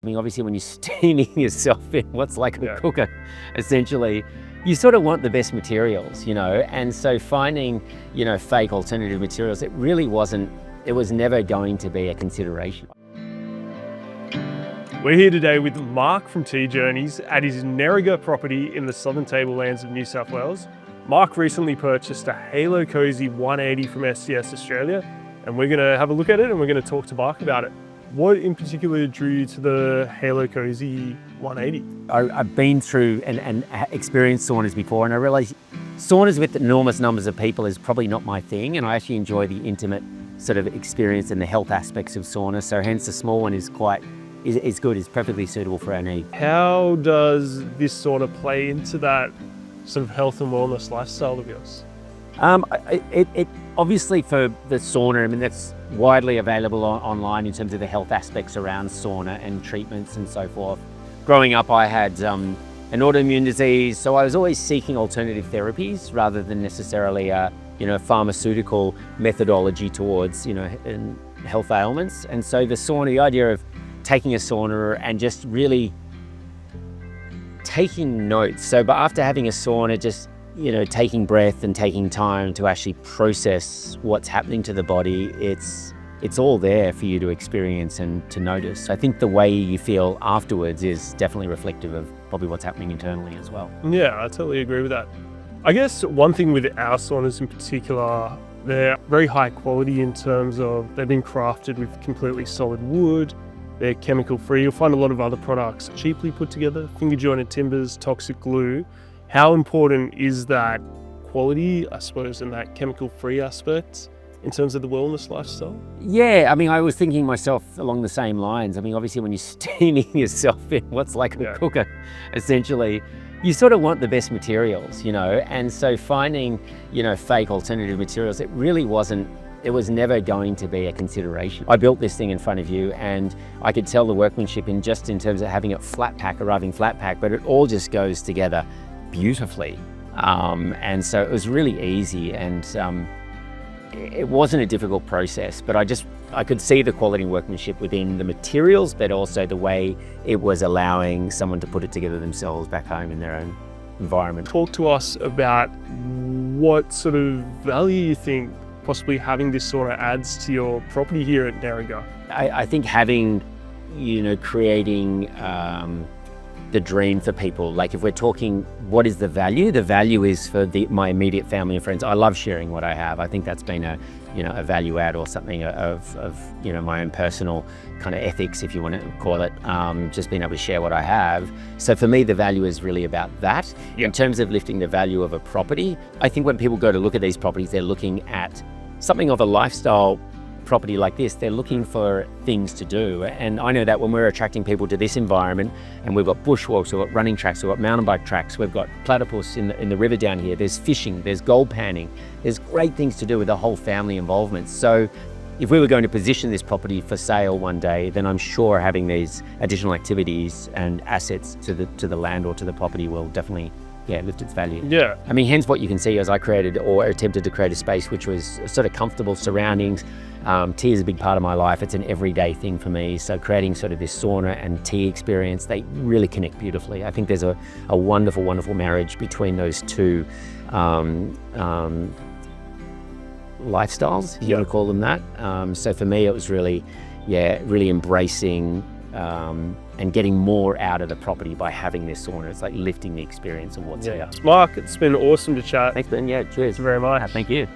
I mean, obviously when you're steaming yourself in what's like a cooker, essentially, you sort of want the best materials, and so finding, fake alternative materials, it was never going to be a consideration. We're here today with Mark from Tea Journeys at his Nerriga property in the southern tablelands of New South Wales. Mark recently purchased a Halo Cosy 180 from SDS Australia, and we're going to have a look at it and we're going to talk to Mark about it. What in particular drew you to the Halo Cosy 180? I've been through and experienced saunas before, and I realised saunas with enormous numbers of people is probably not my thing, and I actually enjoy the intimate sort of experience and the health aspects of sauna, so hence the small one is good, it's perfectly suitable for our needs. How does this sauna play into that sort of health and wellness lifestyle of yours? It obviously for the sauna, I mean, that's widely available online in terms of the health aspects around sauna and treatments and so forth. Growing up, I had an autoimmune disease, so I was always seeking alternative therapies rather than necessarily a pharmaceutical methodology towards health ailments. And so the sauna, the idea of taking a sauna and just really taking notes. But after having a sauna, just taking breath and taking time to actually process what's happening to the body, it's all there for you to experience and to notice. I think the way you feel afterwards is definitely reflective of probably what's happening internally as well. Yeah, I totally agree with that. I guess one thing with our saunas in particular, they're very high quality in terms of they've been crafted with completely solid wood. They're chemical free. You'll find a lot of other products cheaply put together, finger jointed timbers, toxic glue. How important is that quality, I suppose, and that chemical-free aspect in terms of the wellness lifestyle? Yeah, I mean, I was thinking myself along the same lines. I mean, obviously when you're steaming yourself in what's like a cooker, essentially, you sort of want the best materials, and so finding, fake alternative materials, it was never going to be a consideration. I built this thing in front of you and I could tell the workmanship in terms of having it arriving flat pack, but it all just goes together beautifully, and so it was really easy, and it wasn't a difficult process, but I could see the quality and workmanship within the materials, but also the way it was allowing someone to put it together themselves back home in their own environment. Talk to us about what sort of value you think possibly having this sauna adds to your property here at Nerriga. I think having, creating the dream for people. Like if we're talking, what is the value? The value is for my immediate family and friends. I love sharing what I have. I think that's been a value add or something of my own personal kind of ethics, if you want to call it, just being able to share what I have. So for me, the value is really about that. Yeah. In terms of lifting the value of a property, I think when people go to look at these properties, they're looking at something of a lifestyle property like this. They're looking for things to do, and I know that when we're attracting people to this environment, and we've got bushwalks, we've got running tracks, we've got mountain bike tracks, we've got platypus in the river down here, there's fishing, there's gold panning, there's great things to do with the whole family involvement. So if we were going to position this property for sale one day, then I'm sure having these additional activities and assets to the land or to the property will definitely lift its value. Yeah. I mean, hence what you can see as I created or attempted to create a space which was sort of comfortable surroundings. Tea is a big part of my life. It's an everyday thing for me. So creating sort of this sauna and tea experience, they really connect beautifully. I think there's a wonderful, wonderful marriage between those two lifestyles, if you want to call them that. So for me, it was really embracing and getting more out of the property by having this sauna. It's like lifting the experience of what's here. Mark, it's been awesome to chat. Thanks, Ben. Yeah, cheers. Thank you very much. Thank you.